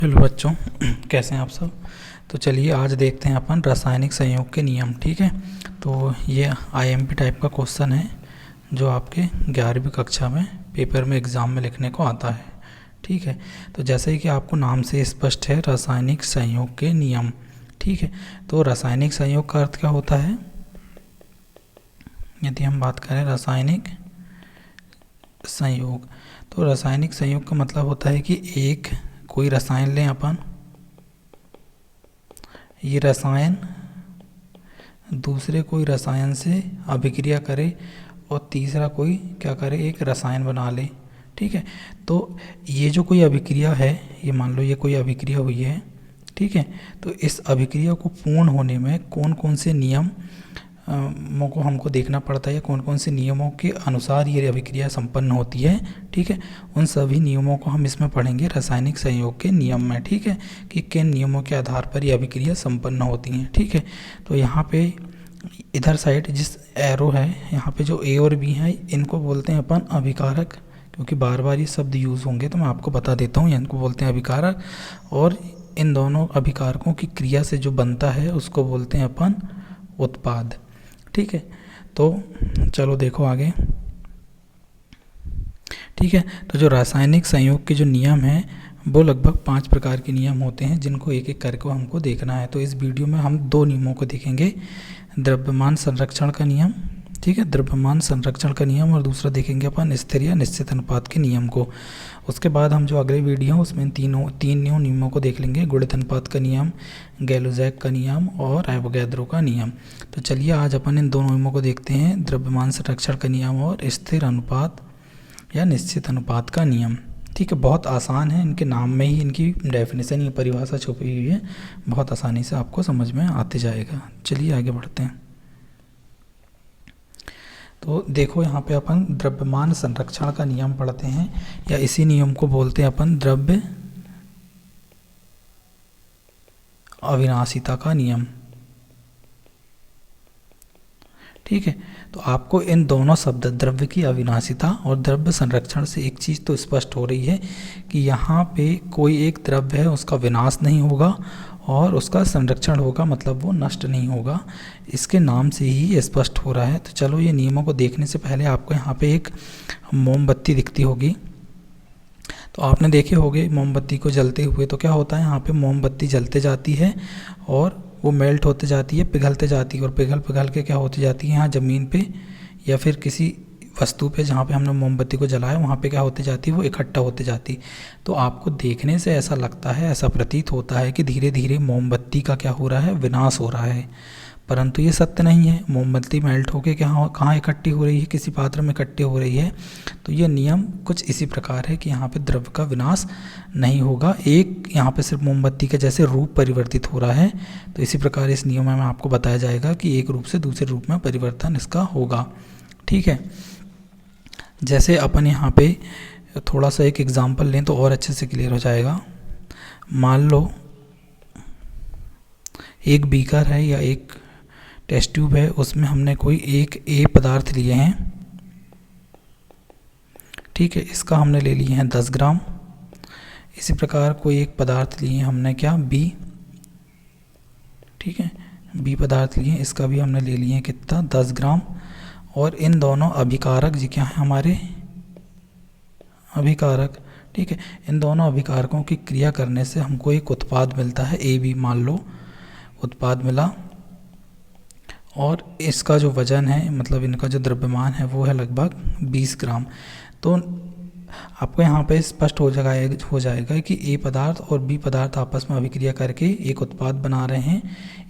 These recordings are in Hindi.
हेलो बच्चों, कैसे हैं आप सब। तो चलिए आज देखते हैं अपन रासायनिक संयोग के नियम। ठीक है, तो ये आईएमपी टाइप का क्वेश्चन है जो आपके 11वीं कक्षा में पेपर में एग्ज़ाम में लिखने को आता है। ठीक है, तो जैसे ही कि आपको नाम से स्पष्ट है, रासायनिक संयोग के नियम। ठीक है, तो रासायनिक संयोग का अर्थ क्या होता है। यदि हम बात करें रासायनिक संयोग, तो रासायनिक संयोग का मतलब होता है कि एक कोई रसायन लें अपन, ये रसायन दूसरे कोई रसायन से अभिक्रिया करे और तीसरा कोई क्या करे, एक रसायन बना ले। ठीक है, तो ये जो कोई अभिक्रिया है, ये मान लो ये कोई अभिक्रिया हुई है। ठीक है, तो इस अभिक्रिया को पूर्ण होने में कौन कौन से नियम को हमको देखना पड़ता है, कौन कौन से नियमों के अनुसार ये अभिक्रिया संपन्न होती है। ठीक है, उन सभी नियमों को हम इसमें पढ़ेंगे रासायनिक संयोग के नियम में। ठीक है, कि किन नियमों के आधार पर ये अभिक्रिया संपन्न होती हैं। ठीक है, तो यहाँ पे इधर साइड जिस एरो है, यहाँ पे जो ए और बी हैं, इनको बोलते हैं अपन अभिकारक। क्योंकि बार बार ये शब्द यूज़ होंगे तो मैं आपको बता देता हूँ, इनको बोलते हैं अभिकारक। और इन दोनों अभिकारकों की क्रिया से जो बनता है उसको बोलते हैं अपन उत्पाद। ठीक है, तो चलो देखो आगे। ठीक है, तो जो रासायनिक संयोग के जो नियम हैं वो लगभग 5 प्रकार के नियम होते हैं, जिनको एक एक करके हमको देखना है। तो इस वीडियो में हम 2 नियमों को देखेंगे, द्रव्यमान संरक्षण का नियम। ठीक है, द्रव्यमान संरक्षण का नियम, और दूसरा देखेंगे अपन स्थिर या निश्चित अनुपात के नियम को। उसके बाद हम जो अगले वीडियो है उसमें तीन नियमों को देख लेंगे, गुणित अनुपात का नियम, गैलोजैक का नियम और एवोगैड्रो का नियम। तो चलिए आज अपन इन 2 नियमों को देखते हैं, द्रव्यमान संरक्षण का नियम और स्थिर अनुपात या निश्चित अनुपात का नियम। ठीक है, बहुत आसान है, इनके नाम में ही इनकी डेफिनेशन, ये परिभाषा छुपी हुई है, बहुत आसानी से आपको समझ में आते जाएगा। चलिए आगे बढ़ते हैं। तो देखो यहाँ पे अपन द्रव्यमान संरक्षण का नियम पढ़ते हैं, या इसी नियम को बोलते हैं अपन द्रव्य अविनाशिता का नियम। ठीक है, तो आपको इन दोनों शब्द द्रव्य की अविनाशिता और द्रव्य संरक्षण से एक चीज़ तो स्पष्ट हो रही है कि यहाँ पे कोई एक द्रव्य है, उसका विनाश नहीं होगा और उसका संरक्षण होगा, मतलब वो नष्ट नहीं होगा। इसके नाम से ही स्पष्ट हो रहा है। तो चलो ये नियमों को देखने से पहले आपको यहाँ पे एक मोमबत्ती दिखती होगी, तो आपने देखे होंगे मोमबत्ती को जलते हुए। तो क्या होता है, यहाँ पे मोमबत्ती जलते जाती है और वो मेल्ट होते जाती है, पिघलते जाती है, और पिघल के क्या होती जाती है, यहाँ ज़मीन पे या फिर किसी वस्तु पे जहाँ पे हमने मोमबत्ती को जलाया, वहाँ पे क्या होती जाती है, वो इकट्ठा होते जाती। तो आपको देखने से ऐसा लगता है, ऐसा प्रतीत होता है कि धीरे धीरे मोमबत्ती का क्या हो रहा है, विनाश हो रहा है। परंतु ये सत्य नहीं है। मोमबत्ती मेल्ट होकर कहाँ इकट्ठी हो रही है, किसी पात्र में इकट्ठी हो रही है। तो ये नियम कुछ इसी प्रकार है कि यहाँ पे द्रव्य का विनाश नहीं होगा, एक यहाँ पे सिर्फ मोमबत्ती के जैसे रूप परिवर्तित हो रहा है। तो इसी प्रकार इस नियम में आपको बताया जाएगा कि एक रूप से दूसरे रूप में परिवर्तन इसका होगा। ठीक है, जैसे अपन यहाँ पे थोड़ा सा एक एग्जाम्पल लें तो और अच्छे से क्लियर हो जाएगा। मान लो एक बीकर है या एक टेस्ट ट्यूब है, उसमें हमने कोई एक ए पदार्थ लिए हैं। ठीक है, इसका हमने ले लिए हैं 10 ग्राम। इसी प्रकार कोई एक पदार्थ लिए हमने क्या, बी। ठीक है, बी पदार्थ लिए, इसका भी हमने ले लिए हैं कितना, 10 ग्राम। और इन दोनों अभिकारक जी क्या है, हमारे अभिकारक। ठीक है, इन दोनों अभिकारकों की क्रिया करने से हमको एक उत्पाद मिलता है, ए बी मान लो उत्पाद मिला। और इसका जो वज़न है, मतलब इनका जो द्रव्यमान है, वो है लगभग 20 ग्राम। तो आपको यहाँ पे स्पष्ट हो जाएगा कि ए पदार्थ और बी पदार्थ आपस में अभिक्रिया करके एक उत्पाद बना रहे हैं,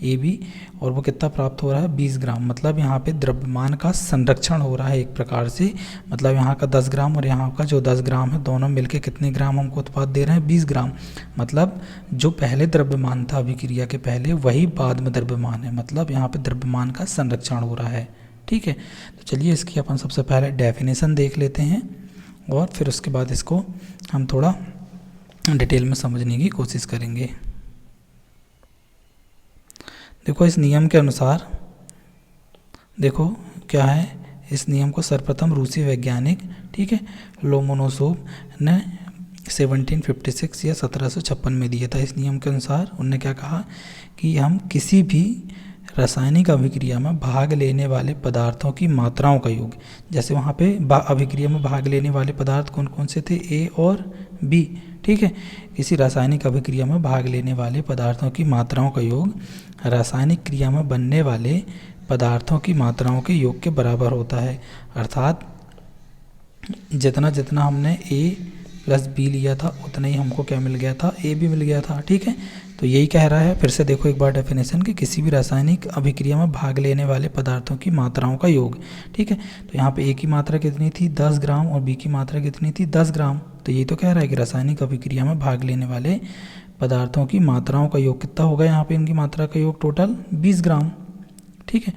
ए बी, और वो कितना प्राप्त हो रहा है, 20 ग्राम। मतलब यहाँ पे द्रव्यमान का संरक्षण हो रहा है एक प्रकार से। मतलब यहाँ का 10 ग्राम और यहाँ का जो 10 ग्राम है, दोनों मिलके कितने ग्राम हमको उत्पाद दे रहे हैं, 20 ग्राम। मतलब जो पहले द्रव्यमान था अभिक्रिया के पहले, वही बाद में द्रव्यमान है। मतलब यहाँ पर द्रव्यमान का संरक्षण हो रहा है। ठीक है, तो चलिए इसकी अपन सबसे पहले डेफिनेशन देख लेते हैं और फिर उसके बाद इसको हम थोड़ा डिटेल में समझने की कोशिश करेंगे। देखो इस नियम के अनुसार, देखो क्या है, इस नियम को सर्वप्रथम रूसी वैज्ञानिक, ठीक है, लोमोनोसोव ने 1756 या 1756 में दिया था। इस नियम के अनुसार उनने क्या कहा कि हम किसी भी रासायनिक अभिक्रिया में भाग लेने वाले पदार्थों की मात्राओं का योग, जैसे वहाँ पे अभिक्रिया में भाग लेने वाले पदार्थ कौन कौन से थे, ए और बी, ठीक है। किसी रासायनिक अभिक्रिया में भाग लेने वाले पदार्थों की मात्राओं का योग रासायनिक क्रिया में बनने वाले पदार्थों की मात्राओं के योग के बराबर होता है। अर्थात जितना जितना हमने ए प्लस बी लिया था उतना ही हमको क्या मिल गया था, ए भी मिल गया था, ठीक है। तो यही कह रहा है, फिर से देखो एक बार डेफिनेशन कि किसी भी रासायनिक अभिक्रिया में भाग लेने वाले पदार्थों की मात्राओं का योग, ठीक है। तो यहाँ पे ए की मात्रा कितनी थी 10 ग्राम और बी की मात्रा कितनी थी 10 ग्राम। तो यही तो कह रहा है कि रासायनिक अभिक्रिया में भाग लेने वाले पदार्थों की मात्राओं का योग कितना होगा, यहाँ पे इनकी मात्रा का योग टोटल 20 ग्राम, ठीक है।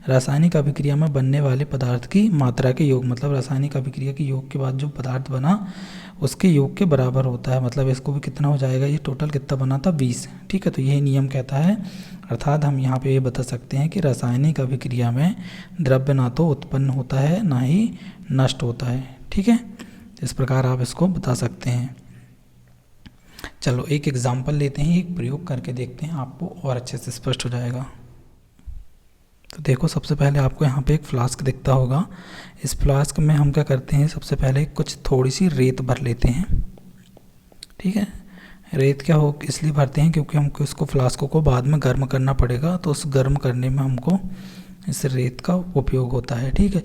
रासायनिक अभिक्रिया में बनने वाले पदार्थ की मात्रा के योग, मतलब रासायनिक अभिक्रिया के योग के बाद जो पदार्थ बना उसके योग के बराबर होता है, मतलब इसको भी कितना हो जाएगा, ये टोटल कितना बना था 20, ठीक है। तो यही नियम कहता है। अर्थात हम यहाँ पे ये बता सकते हैं कि रासायनिक अभिक्रिया में द्रव्य ना तो उत्पन्न होता है ना ही नष्ट होता है, ठीक है। इस प्रकार आप इसको बता सकते हैं। चलो एक एग्जाम्पल लेते हैं, एक प्रयोग करके देखते हैं, आपको और अच्छे से स्पष्ट हो जाएगा। तो देखो सबसे पहले आपको यहाँ पे एक फ्लास्क दिखता होगा। इस फ्लास्क में हम क्या करते हैं, सबसे पहले कुछ थोड़ी सी रेत भर लेते हैं, ठीक है। रेत क्या हो इसलिए भरते हैं क्योंकि हमको इसको फ्लास्क को बाद में गर्म करना पड़ेगा, तो उस गर्म करने में हमको इस रेत का उपयोग होता है, ठीक है।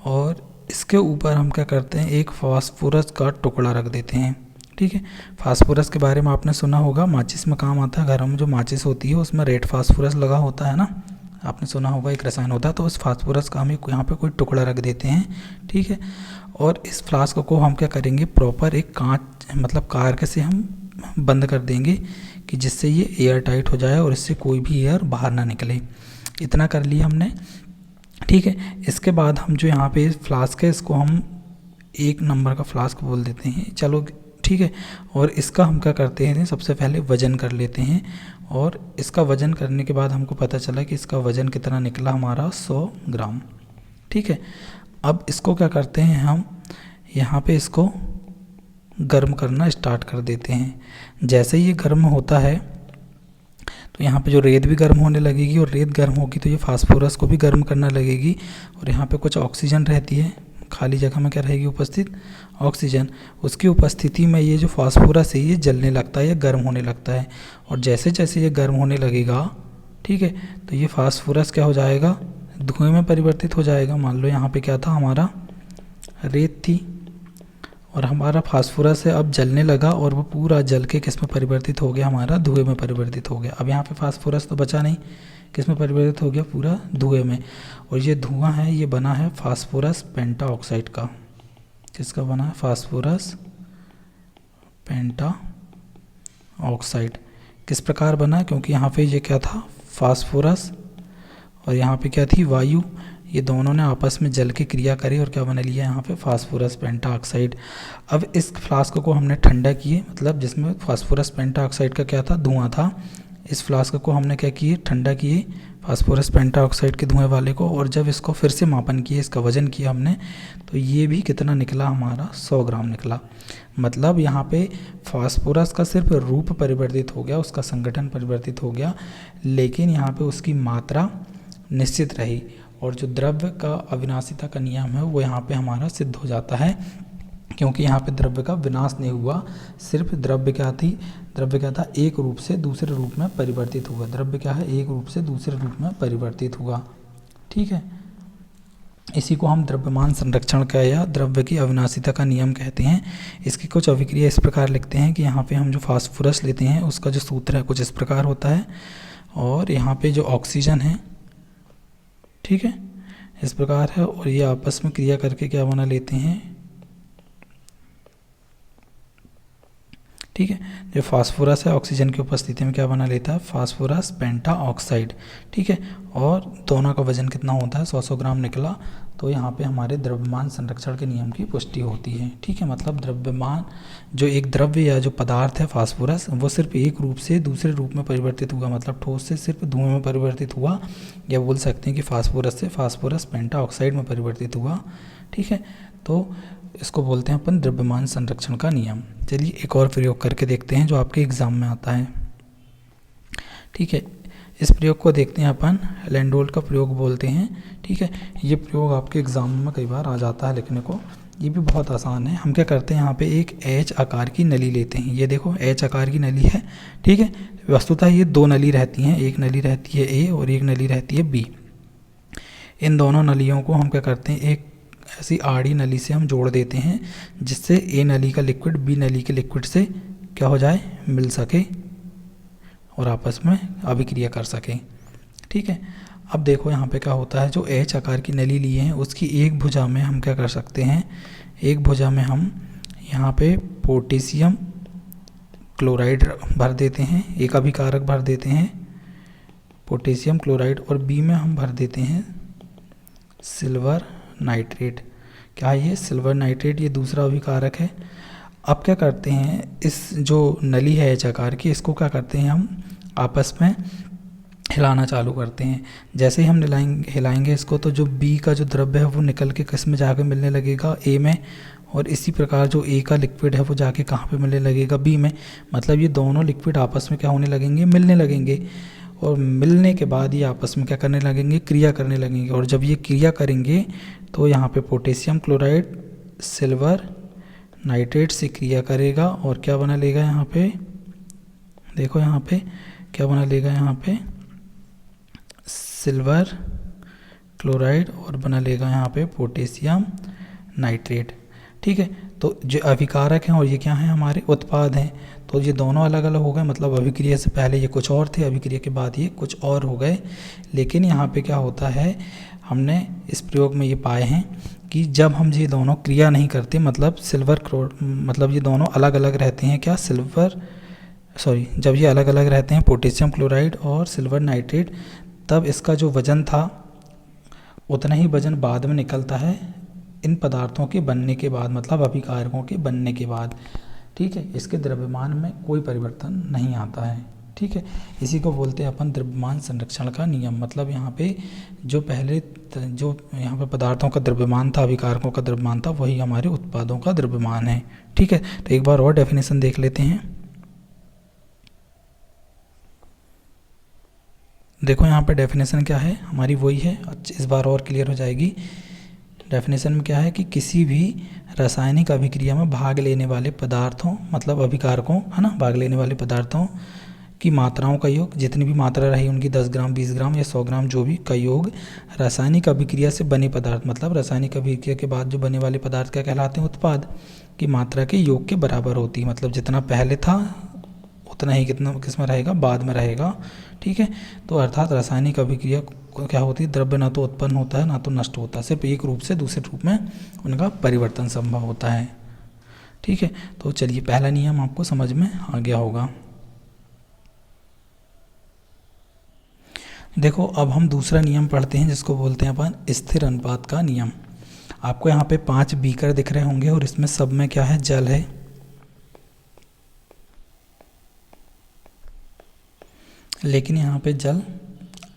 और इसके ऊपर हम क्या करते हैं, एक फास्फोरस का टुकड़ा रख देते हैं, ठीक है। फास्फोरस के बारे में आपने सुना होगा, माचिस में काम आता है। घरों में जो माचिस होती है उसमें रेड फास्फोरस लगा होता है ना, आपने सुना होगा, एक रसायन होता है। तो उस फास्फोरस का हम यहाँ पे कोई टुकड़ा रख देते हैं, ठीक है। और इस फ्लास्क को हम क्या करेंगे, प्रॉपर एक कांच मतलब कार्क से हम बंद कर देंगे कि जिससे ये एयर टाइट हो जाए और इससे कोई भी एयर बाहर ना निकले। इतना कर लिया हमने, ठीक है। इसके बाद हम जो यहाँ पे फ्लास्क है इसको हम 1 नंबर का फ्लास्क बोल देते हैं, चलो ठीक है। और इसका हम क्या करते हैं, सबसे पहले वजन कर लेते हैं। और इसका वजन करने के बाद हमको पता चला कि इसका वजन कितना निकला हमारा 100 ग्राम, ठीक है। अब इसको क्या करते हैं, हम यहाँ पे इसको गर्म करना स्टार्ट कर देते हैं। जैसे ही ये गर्म होता है तो यहाँ पे जो रेत भी गर्म होने लगेगी, और रेत गर्म होगी तो ये फास्फोरस को भी गर्म करना लगेगी। और यहाँ पे कुछ ऑक्सीजन रहती है, खाली जगह में क्या रहेगी उपस्थित, ऑक्सीजन। उसकी उपस्थिति में ये जो फास्फोरस है ये जलने लगता है या गर्म होने लगता है। और जैसे जैसे ये गर्म होने लगेगा, ठीक है, तो ये फास्फोरस क्या हो जाएगा, धुएं में परिवर्तित हो जाएगा। मान लो यहाँ पे क्या था, हमारा रेत थी और हमारा फास्फोरस है, अब जलने लगा और वो पूरा जल के किस में परिवर्तित हो गया, हमारा धुएं में परिवर्तित हो गया। अब यहाँ पे फास्फोरस तो बचा नहीं, किस में परिवर्तित हो गया, पूरा धुएं में। और ये धुआं है ये बना है फास्फोरस पेंटा ऑक्साइड का। किसका बना है, फास्फोरस पेंटा ऑक्साइड। किस प्रकार बना, क्योंकि यहाँ पे ये क्या था, फास्फोरस, और यहाँ पे क्या थी, वायु। ये दोनों ने आपस में जल की क्रिया करी और क्या बना लिया यहाँ पे, फास्फोरस पेंटा ऑक्साइड। अब इस फ्लास्क को हमने ठंडा किए, मतलब जिसमें फास्फोरस पेंटा ऑक्साइड का क्या था, धुआं था। इस फ्लास्क को हमने क्या किए, ठंडा किए फास्फोरस पेंटा ऑक्साइड के धुएं वाले को। और जब इसको फिर से मापन किए, इसका वजन किया हमने, तो ये भी कितना निकला, हमारा 100 ग्राम निकला। मतलब यहाँ पे फास्फोरस का सिर्फ रूप परिवर्तित हो गया, उसका संगठन परिवर्तित हो गया, लेकिन यहाँ पे उसकी मात्रा निश्चित रही। और जो द्रव्य का अविनाशिता का नियम है वो यहाँ पे हमारा सिद्ध हो जाता है, क्योंकि यहाँ पे द्रव्य का विनाश नहीं हुआ, सिर्फ द्रव्य क्या था, एक रूप से दूसरे रूप में परिवर्तित हुआ। द्रव्य क्या है, एक रूप से दूसरे रूप में परिवर्तित हुआ, ठीक है। इसी को हम द्रव्यमान संरक्षण का या द्रव्य की अविनाशिता का नियम कहते हैं। इसकी कुछ अभिक्रिया इस प्रकार लिखते हैं कि यहाँ पे हम जो फास्फोरस लेते हैं उसका जो सूत्र है कुछ इस प्रकार होता है, और यहाँ पे जो ऑक्सीजन है, ठीक है, इस प्रकार है। और ये आपस में क्रिया करके क्या बना लेते हैं, ठीक है। जो फास्फोरस है ऑक्सीजन की उपस्थिति में क्या बना लेता है, फास्फोरस पेंटा ऑक्साइड, ठीक है। और दोनों का वजन कितना होता है, 100 ग्राम निकला। तो यहाँ पे हमारे द्रव्यमान संरक्षण के नियम की पुष्टि होती है, ठीक है। मतलब द्रव्यमान, जो एक द्रव्य या जो पदार्थ है फास्फोरस, वो सिर्फ एक रूप से दूसरे रूप में परिवर्तित हुआ, मतलब ठोस से सिर्फ धुएं में परिवर्तित हुआ, या बोल सकते हैं कि फास्फोरस से फास्फोरस पेंटा ऑक्साइड में परिवर्तित हुआ, ठीक है। तो इसको बोलते हैं अपन द्रव्यमान संरक्षण का नियम। चलिए एक और प्रयोग करके देखते हैं जो आपके एग्ज़ाम में आता है। ठीक है, इस प्रयोग को देखते हैं अपन, लैंडोल्फ का प्रयोग बोलते हैं। ठीक है, ये प्रयोग आपके एग्ज़ाम में कई बार आ जाता है लिखने को। ये भी बहुत आसान है। हम क्या करते हैं, यहाँ पे एक एच आकार की नली लेते हैं। ये देखो एच आकार की नली है। ठीक है, वस्तुतः ये दो नली रहती हैं, एक नली रहती है ए और एक नली रहती है बी। इन दोनों नलियों को हम क्या करते हैं, एक ऐसी आड़ी नली से हम जोड़ देते हैं जिससे ए नली का लिक्विड बी नली के लिक्विड से क्या हो जाए, मिल सके और आपस में अभिक्रिया कर सकें। ठीक है, अब देखो यहाँ पे क्या होता है, जो एच आकार की नली लिए हैं उसकी एक भुजा में हम क्या कर सकते हैं, एक भुजा में हम यहाँ पे पोटेशियम क्लोराइड भर देते हैं, एक अभिकारक भर देते हैं पोटेशियम क्लोराइड, और बी में हम भर देते हैं सिल्वर नाइट्रेट। क्या ये सिल्वर नाइट्रेट, ये दूसरा अभिकारक है। अब क्या करते हैं, इस जो नली है एच आकार की, इसको क्या करते हैं, हम आपस में हिलाना चालू करते हैं। जैसे ही हम हिलाएंगे इसको, तो जो बी का जो द्रव्य है वो निकल के किस में जाके मिलने लगेगा, ए में, और इसी प्रकार जो ए का लिक्विड है वो जाके कहाँ पे मिलने लगेगा, बी में। मतलब ये दोनों लिक्विड आपस में क्या होने लगेंगे, मिलने लगेंगे, और मिलने के बाद ये आपस में क्या करने लगेंगे, क्रिया करने लगेंगे। और जब ये क्रिया करेंगे तो यहाँ पे पोटेशियम क्लोराइड सिल्वर नाइट्रेट से क्रिया करेगा और क्या बना लेगा, यहाँ पे देखो, यहाँ पे क्या बना लेगा, यहाँ पे सिल्वर क्लोराइड और बना लेगा यहाँ पे पोटेशियम नाइट्रेट। ठीक है, तो जो अभिकारक हैं और ये क्या हैं, हमारे उत्पाद हैं। तो ये दोनों अलग अलग हो गए, मतलब अभिक्रिया से पहले ये कुछ और थे, अभिक्रिया के बाद ये कुछ और हो गए। लेकिन यहाँ पे क्या होता है, हमने इस प्रयोग में ये पाए हैं कि जब हम ये दोनों क्रिया नहीं करते, मतलब ये दोनों अलग अलग रहते हैं, क्या जब ये अलग अलग रहते हैं पोटेशियम क्लोराइड और सिल्वर नाइट्रेट, तब इसका जो वजन था उतना ही वजन बाद में निकलता है इन पदार्थों के बनने के बाद, मतलब अभिकारकों के बनने के बाद। ठीक है, इसके द्रव्यमान में कोई परिवर्तन नहीं आता है। ठीक है, इसी को बोलते हैं अपन द्रव्यमान संरक्षण का नियम। मतलब यहाँ पे जो यहाँ पे पदार्थों का द्रव्यमान था, अभिकारकों का द्रव्यमान था, वही हमारे उत्पादों का द्रव्यमान है। ठीक है, तो एक बार और डेफिनेशन देख लेते हैं। देखो यहाँ पे डेफिनेशन क्या है हमारी, वही है, इस बार और क्लियर हो जाएगी। डेफिनेशन में क्या है कि किसी भी रासायनिक अभिक्रिया में भाग लेने वाले पदार्थों, मतलब अभिकारकों, है ना, भाग लेने वाले पदार्थों की मात्राओं का योग, जितनी भी मात्रा रही उनकी 10 ग्राम 20 ग्राम या 100 ग्राम जो भी का योग, रासायनिक अभिक्रिया से बने पदार्थ, मतलब रासायनिक अभिक्रिया के बाद जो बने वाले पदार्थ क्या कहलाते हैं, उत्पाद, की मात्रा के योग के बराबर होती है। मतलब जितना पहले था उतना ही किसमें रहेगा, बाद में रहेगा। ठीक है, तो अर्थात रासायनिक अभिक्रिया क्या होती है, द्रव्य ना तो उत्पन्न होता है ना तो नष्ट होता है, सिर्फ एक रूप से दूसरे रूप में उनका परिवर्तन संभव होता है। ठीक है, तो चलिए पहला नियम आपको समझ में आ गया होगा। देखो अब हम दूसरा नियम पढ़ते हैं जिसको बोलते हैं अपन स्थिर अनुपात का नियम। आपको यहाँ पे 5 बीकर दिख रहे होंगे और इसमें सब में क्या है, जल है। लेकिन यहाँ पे जल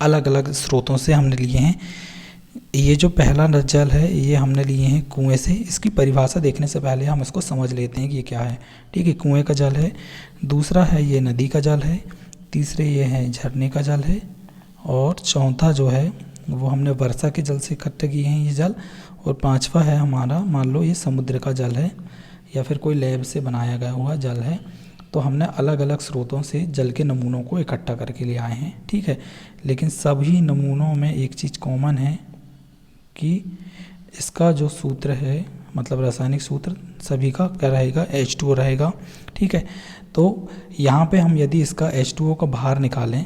अलग अलग स्रोतों से हमने लिए हैं। ये जो पहला जल है ये हमने लिए हैं कुएं से। इसकी परिभाषा देखने से पहले हम इसको समझ लेते हैं कि ये क्या है। ठीक है, कुएं का जल है, दूसरा है ये नदी का जल है, तीसरे ये है झरने का जल है, और चौथा जो है वो हमने वर्षा के जल से इकट्ठे किए हैं ये जल, और पांचवा है हमारा, मान लो ये समुद्र का जल है या फिर कोई लैब से बनाया गया हुआ जल है। तो हमने अलग अलग स्रोतों से जल के नमूनों को इकट्ठा करके ले आए हैं। ठीक है, लेकिन सभी नमूनों में एक चीज़ कॉमन है कि इसका जो सूत्र है, मतलब रासायनिक सूत्र सभी का क्या रहेगा, H2O रहेगा। ठीक है, तो यहाँ पे हम यदि इसका H2O का बाहर निकालें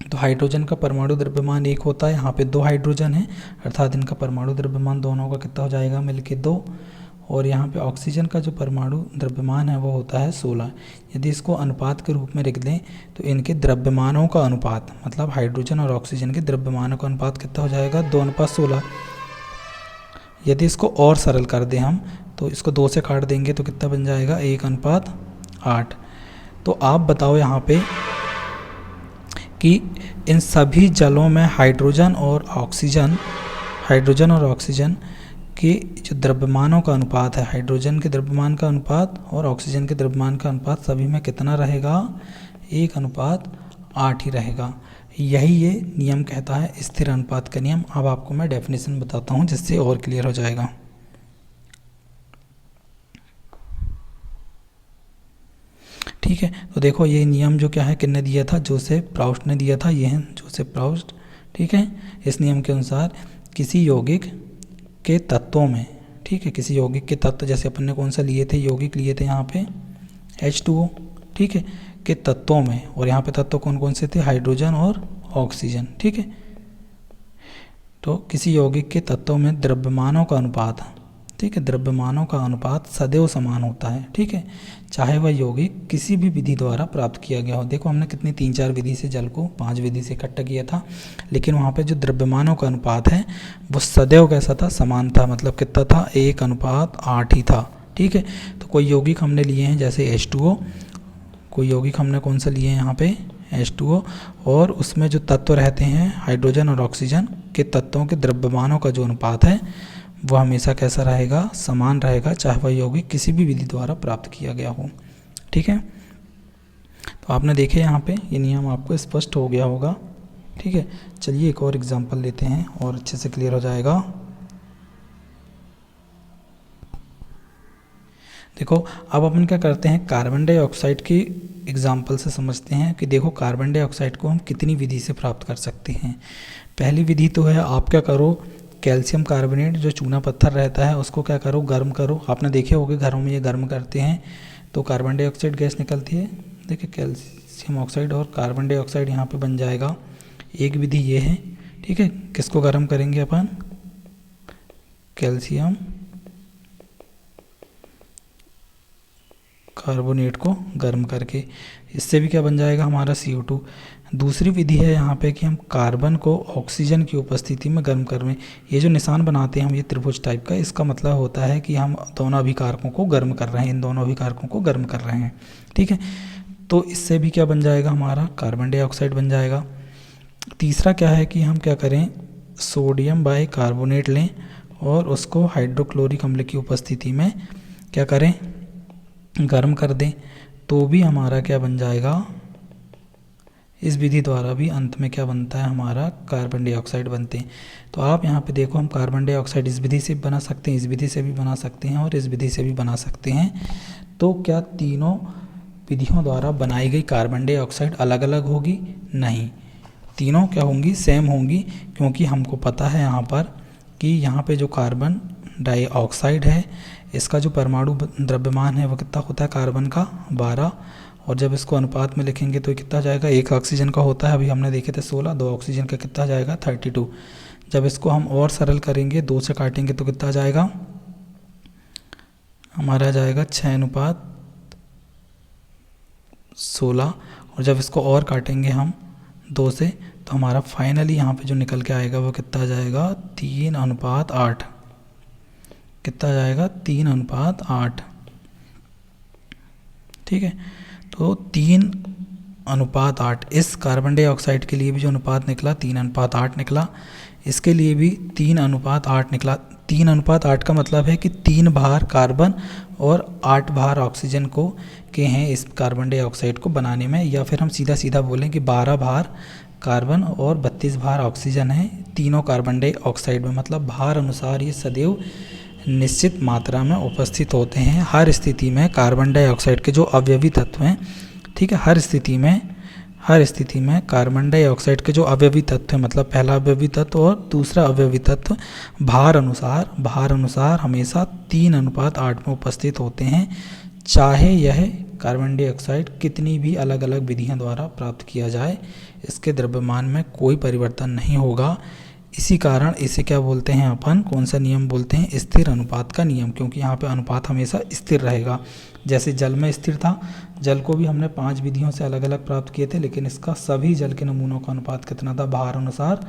तो हाइड्रोजन का परमाणु द्रव्यमान 1 होता है, यहाँ पे 2 हाइड्रोजन है, अर्थात इनका परमाणु द्रव्यमान दोनों का कितना हो जाएगा, मिलके 2। और यहाँ पे ऑक्सीजन का जो परमाणु द्रव्यमान है वो होता है 16। यदि इसको अनुपात के रूप में लिख दें तो इनके द्रव्यमानों का अनुपात, मतलब हाइड्रोजन और ऑक्सीजन के द्रव्यमानों का अनुपात कितना हो जाएगा, 2:16। यदि इसको और सरल कर दें हम तो इसको 2 से काट देंगे तो कितना बन जाएगा, 1:8। तो आप बताओ यहाँ पे कि इन सभी जलों में हाइड्रोजन और ऑक्सीजन कि जो द्रव्यमानों का अनुपात है, हाइड्रोजन के द्रव्यमान का अनुपात और ऑक्सीजन के द्रव्यमान का अनुपात सभी में कितना रहेगा, 1:8 ही रहेगा। यही ये नियम कहता है, स्थिर अनुपात का नियम। अब आपको मैं डेफिनेशन बताता हूँ जिससे और क्लियर हो जाएगा। ठीक है, तो देखो ये नियम जो क्या है, किसने दिया था, जोसेफ प्राउस्ट ने दिया था। ये है जोसेफ प्राउस्ट। ठीक है, इस नियम के अनुसार किसी यौगिक के तत्वों में, ठीक है, किसी यौगिक के तत्व, जैसे अपन ने कौन सा लिए थे, यौगिक लिए थे यहाँ पे H2O, ठीक है, के तत्वों में, और यहाँ पे तत्व कौन कौन से थे, हाइड्रोजन और ऑक्सीजन। ठीक है, तो किसी यौगिक के तत्वों में द्रव्यमानों का अनुपात, ठीक है, द्रव्यमानों का अनुपात सदैव समान होता है। ठीक है, चाहे वह यौगिक किसी भी विधि द्वारा प्राप्त किया गया हो। देखो हमने कितनी 3-4 विधि से जल को 5 विधि से इकट्ठा किया था, लेकिन वहाँ पे जो द्रव्यमानों का अनुपात है वो सदैव कैसा था, समान था। मतलब कितना था, 1:8 ही था। ठीक है, तो कोई यौगिक हमने लिए हैं जैसे H2O, कोई यौगिक हमने कौन सा लिए हैं यहाँ पे H2O, और उसमें जो तत्व रहते हैं हाइड्रोजन और ऑक्सीजन के तत्वों के द्रव्यमानों का जो अनुपात है वो हमेशा कैसा रहेगा, समान रहेगा, चाहे वह यौगिक किसी भी विधि द्वारा प्राप्त किया गया हो। ठीक है, तो आपने देखे यहाँ पे ये नियम आपको स्पष्ट हो गया होगा। ठीक है, चलिए एक और एग्जांपल लेते हैं और अच्छे से क्लियर हो जाएगा। देखो अब अपन क्या करते हैं, कार्बन डाइऑक्साइड की एग्जाम्पल से समझते हैं कि देखो कार्बन डाइऑक्साइड को हम कितनी विधि से प्राप्त कर सकते हैं। पहली विधि तो है, आप क्या करो, कैल्शियम कार्बोनेट जो चूना पत्थर रहता है उसको क्या करो, गर्म करो। आपने देखे होंगे घरों में ये गर्म करते हैं तो कार्बन डाइऑक्साइड गैस निकलती है। देखिए कैल्शियम ऑक्साइड और कार्बन डाइऑक्साइड यहाँ पे बन जाएगा। एक विधि ये है। ठीक है, किसको गर्म करेंगे अपन, कैल्शियम कार्बोनेट को गर्म करके, इससे भी क्या बन जाएगा हमारा CO2। दूसरी विधि है यहाँ पे कि हम कार्बन को ऑक्सीजन की उपस्थिति में गर्म कर लें। ये जो निशान बनाते हैं हम, ये त्रिभुज टाइप का, इसका मतलब होता है कि हम दोनों अभिकारकों को गर्म कर रहे हैं, इन दोनों अभिकारकों को गर्म कर रहे हैं। ठीक है, तो इससे भी क्या बन जाएगा हमारा, कार्बन डाइऑक्साइड बन जाएगा। तीसरा क्या है कि हम क्या करें, सोडियम बाइकार्बोनेट लें और उसको हाइड्रोक्लोरिक अम्ल की उपस्थिति में क्या करें, गर्म कर दें, तो भी हमारा क्या बन जाएगा, इस विधि द्वारा भी अंत में क्या बनता है हमारा, कार्बन डाइऑक्साइड बनते हैं। तो आप यहाँ पे देखो, हम कार्बन डाइऑक्साइड इस विधि से भी बना सकते हैं, इस विधि से भी बना सकते हैं और इस विधि से भी बना सकते हैं। तो क्या तीनों विधियों द्वारा बनाई गई कार्बन डाइऑक्साइड अलग अलग होगी, नहीं, तीनों क्या होंगी, सेम होंगी, क्योंकि हमको पता है यहाँ पर कि यहाँ पे जो कार्बन डाइऑक्साइड है इसका जो परमाणु द्रव्यमान है वो कितना होता है, कार्बन का 12, और जब इसको अनुपात में लिखेंगे तो कितना जाएगा, 1 ऑक्सीजन का होता है, अभी हमने देखे थे 16, 2 ऑक्सीजन का कितना जाएगा 32। जब इसको हम और सरल करेंगे, 2 से काटेंगे तो कितना जाएगा, हमारा जाएगा 6:16, और जब इसको और काटेंगे हम 2 से तो हमारा फाइनली यहाँ पे जो निकल के आएगा वो कितना जाएगा, 3:8। कितना जाएगा, 3:8। ठीक है, तो 3:8 इस कार्बन डाइऑक्साइड के लिए भी जो अनुपात निकला 3:8 निकला, इसके लिए भी 3:8 निकला। 3:8 का मतलब है कि 3 भार कार्बन और 8 भार ऑक्सीजन को के हैं इस कार्बन डाइऑक्साइड को बनाने में, या फिर हम सीधा सीधा बोलें कि 12 भार कार्बन और 32 भार ऑक्सीजन है तीनों कार्बन डाइऑक्साइड में। मतलब भार अनुसार ये सदैव निश्चित मात्रा में उपस्थित होते हैं हर स्थिति में। कार्बन डाइऑक्साइड के जो अवयवी तत्व हैं, ठीक है, हर स्थिति में कार्बन डाइऑक्साइड के जो अवयवी तत्व हैं, मतलब पहला अवयवी तत्व और दूसरा अवयवी तत्व भार अनुसार हमेशा 3:8 में उपस्थित होते हैं, चाहे यह कार्बन डाइऑक्साइड कितनी भी अलग अलग विधियों द्वारा प्राप्त किया जाए, इसके द्रव्यमान में कोई परिवर्तन नहीं होगा। इसी कारण इसे क्या बोलते हैं अपन, कौन सा नियम बोलते हैं, स्थिर अनुपात का नियम, क्योंकि यहाँ पे अनुपात हमेशा स्थिर रहेगा। जैसे जल में स्थिर था, जल को भी हमने 5 विधियों से अलग अलग प्राप्त किए थे, लेकिन इसका सभी जल के नमूनों का अनुपात कितना था, भार अनुसार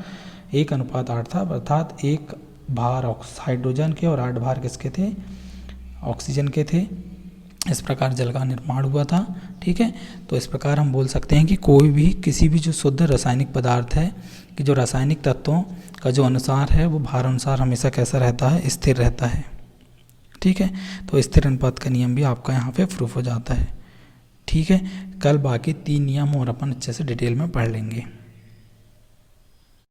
1:8 था, अर्थात 1 भार हाइड्रोजन के और 8 भार किसके थे, ऑक्सीजन के थे। इस प्रकार जल का निर्माण हुआ था। ठीक है, तो इस प्रकार हम बोल सकते हैं कि कोई भी किसी भी जो शुद्ध रासायनिक पदार्थ है कि जो रासायनिक तत्वों का जो अनुसार है वो भार अनुसार हमेशा कैसा रहता है, स्थिर रहता है। ठीक है, तो स्थिर अनुपात का नियम भी आपका यहाँ पे प्रूफ हो जाता है। ठीक है, कल बाकी 3 नियम और अपन अच्छे से डिटेल में पढ़ लेंगे।